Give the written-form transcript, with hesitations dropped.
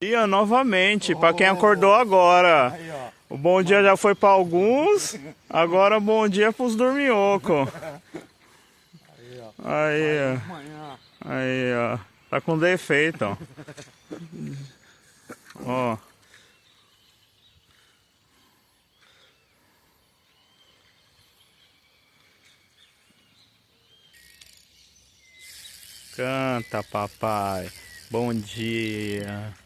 Dia novamente, para quem acordou agora. Aí, ó. O bom dia já foi para alguns, agora bom dia para os dorminhocos. Aí, ó. Aí, ó. Amanhã. Aí, ó. Tá com defeito, ó. Ó. Canta, papai. Bom dia.